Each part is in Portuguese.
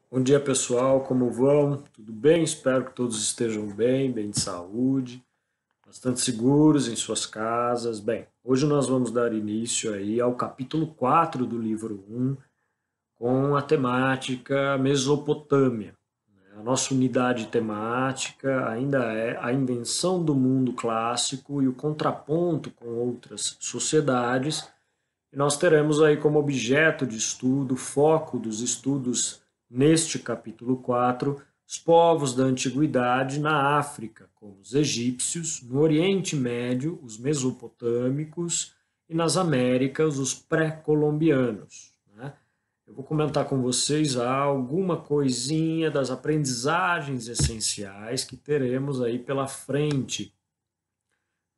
Bom dia, pessoal, como vão? Tudo bem? Espero que todos estejam bem, bem de saúde, bastante seguros em suas casas. Bem, hoje nós vamos dar início aí ao capítulo 4 do livro um, com a temática Mesopotâmia. A nossa unidade temática ainda é a invenção do mundo clássico e o contraponto com outras sociedades. E nós teremos aí como objeto de estudo, foco dos estudos neste capítulo 4, os povos da antiguidade na África, como os egípcios, no Oriente Médio, os mesopotâmicos e nas Américas, os pré-colombianos. Né? Eu vou comentar com vocês alguma coisinha das aprendizagens essenciais que teremos aí pela frente.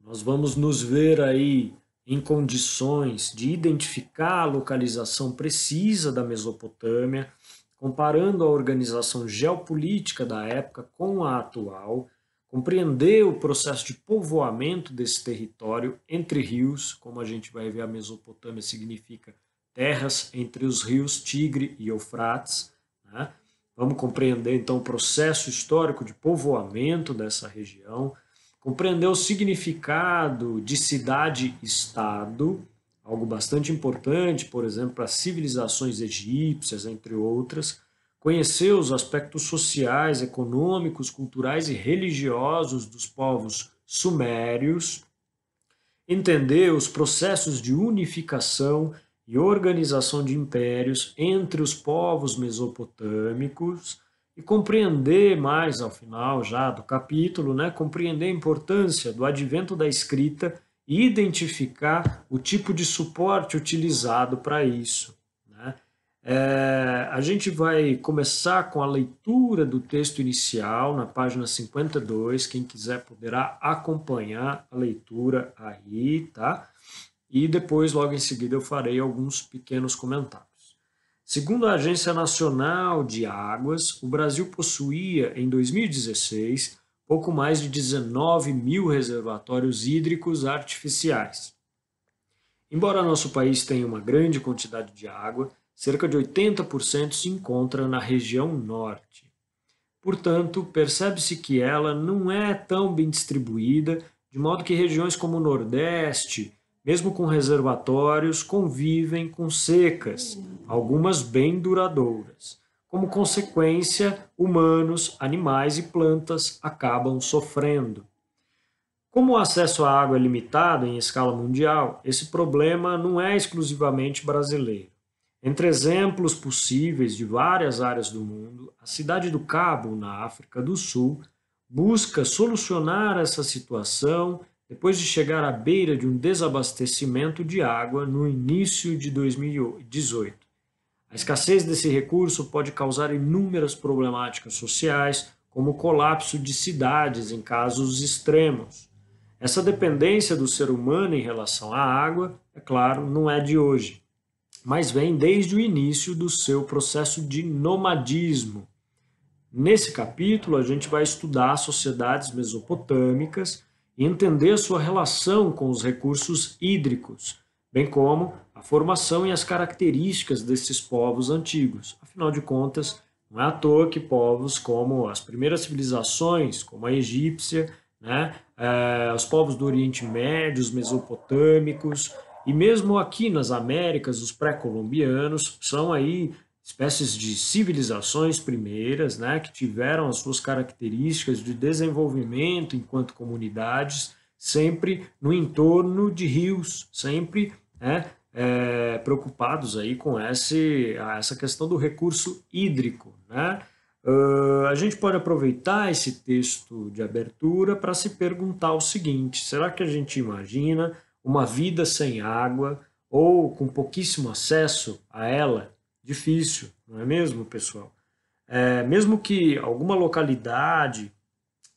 Nós vamos nos ver aí em condições de identificar a localização precisa da Mesopotâmia, comparando a organização geopolítica da época com a atual, compreender o processo de povoamento desse território entre rios, como a gente vai ver, a Mesopotâmia significa terras entre os rios Tigre e Eufrates, né? Vamos compreender então o processo histórico de povoamento dessa região, compreender o significado de cidade-estado, algo bastante importante, por exemplo, para as civilizações egípcias, entre outras, conhecer os aspectos sociais, econômicos, culturais e religiosos dos povos sumérios, entender os processos de unificação e organização de impérios entre os povos mesopotâmicos e compreender mais ao final já do capítulo, né, compreender a importância do advento da escrita e identificar o tipo de suporte utilizado para isso. Né? A gente vai começar com a leitura do texto inicial na página 52. Quem quiser poderá acompanhar a leitura aí, tá? E depois, logo em seguida, eu farei alguns pequenos comentários. Segundo a Agência Nacional de Águas, o Brasil possuía, em 2016, pouco mais de 19 mil reservatórios hídricos artificiais. Embora nosso país tenha uma grande quantidade de água, cerca de 80% se encontra na região norte. Portanto, percebe-se que ela não é tão bem distribuída, de modo que regiões como o Nordeste, mesmo com reservatórios, convivem com secas, algumas bem duradouras. Como consequência, humanos, animais e plantas acabam sofrendo. Como o acesso à água é limitado em escala mundial, esse problema não é exclusivamente brasileiro. Entre exemplos possíveis de várias áreas do mundo, a cidade do Cabo, na África do Sul, busca solucionar essa situação depois de chegar à beira de um desabastecimento de água no início de 2018. A escassez desse recurso pode causar inúmeras problemáticas sociais, como o colapso de cidades em casos extremos. Essa dependência do ser humano em relação à água, é claro, não é de hoje, mas vem desde o início do seu processo de nomadismo. Nesse capítulo, a gente vai estudar as sociedades mesopotâmicas e entender sua relação com os recursos hídricos, bem como a formação e as características desses povos antigos. Afinal de contas, não é à toa que povos como as primeiras civilizações, como a egípcia, né, os povos do Oriente Médio, os mesopotâmicos, e mesmo aqui nas Américas, os pré-colombianos, são aí espécies de civilizações primeiras, né, que tiveram as suas características de desenvolvimento enquanto comunidades, sempre no entorno de rios, sempre, né, preocupados aí com essa questão do recurso hídrico. Né? A gente pode aproveitar esse texto de abertura para se perguntar o seguinte: será que a gente imagina uma vida sem água ou com pouquíssimo acesso a ela? Difícil, não é mesmo, pessoal? Mesmo que alguma localidade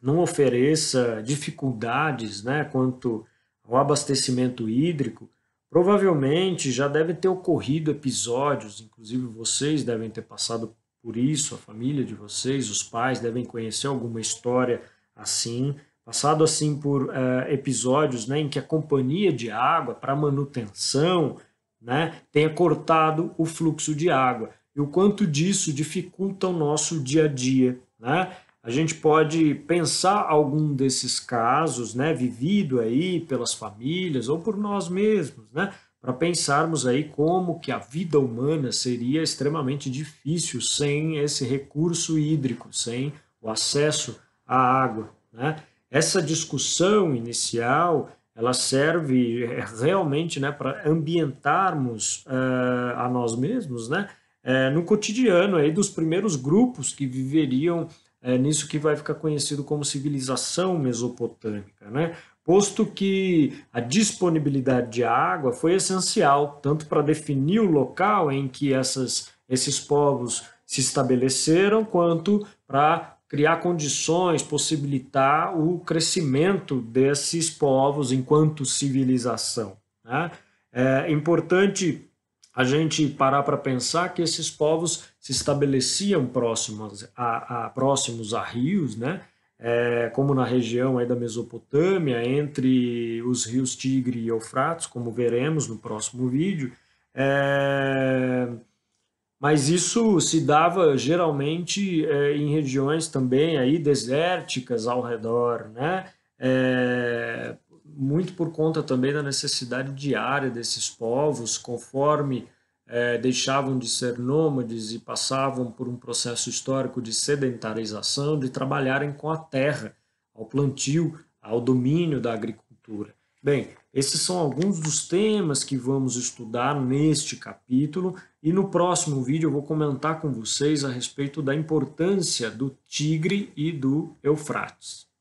não ofereça dificuldades, né, quanto ao abastecimento hídrico, provavelmente já devem ter ocorrido episódios, inclusive vocês devem ter passado por isso, a família de vocês, os pais devem conhecer alguma história assim, passado assim por episódios, né, em que a companhia de água para manutenção, né, tenha cortado o fluxo de água. e o quanto disso dificulta o nosso dia a dia, né? A gente pode pensar algum desses casos, né, vivido aí pelas famílias ou por nós mesmos, né, para pensarmos aí como que a vida humana seria extremamente difícil sem esse recurso hídrico, sem o acesso à água, né? Essa discussão inicial, ela serve realmente, né, para ambientarmos a nós mesmos, né, no cotidiano aí dos primeiros grupos que viveriam nisso que vai ficar conhecido como civilização mesopotâmica, né? Posto que a disponibilidade de água foi essencial, tanto para definir o local em que esses povos se estabeleceram, quanto para criar condições, possibilitar o crescimento desses povos enquanto civilização, né? É importante a gente parar para pensar que esses povos se estabeleciam próximos a rios, né? Como na região aí da Mesopotâmia, entre os rios Tigre e Eufrates, como veremos no próximo vídeo. É, mas isso se dava geralmente em regiões também aí desérticas ao redor, né? Muito por conta também da necessidade diária desses povos, conforme deixavam de ser nômades e passavam por um processo histórico de sedentarização, de trabalharem com a terra, ao plantio, ao domínio da agricultura. Bem, esses são alguns dos temas que vamos estudar neste capítulo e no próximo vídeo eu vou comentar com vocês a respeito da importância do Tigre e do Eufrates.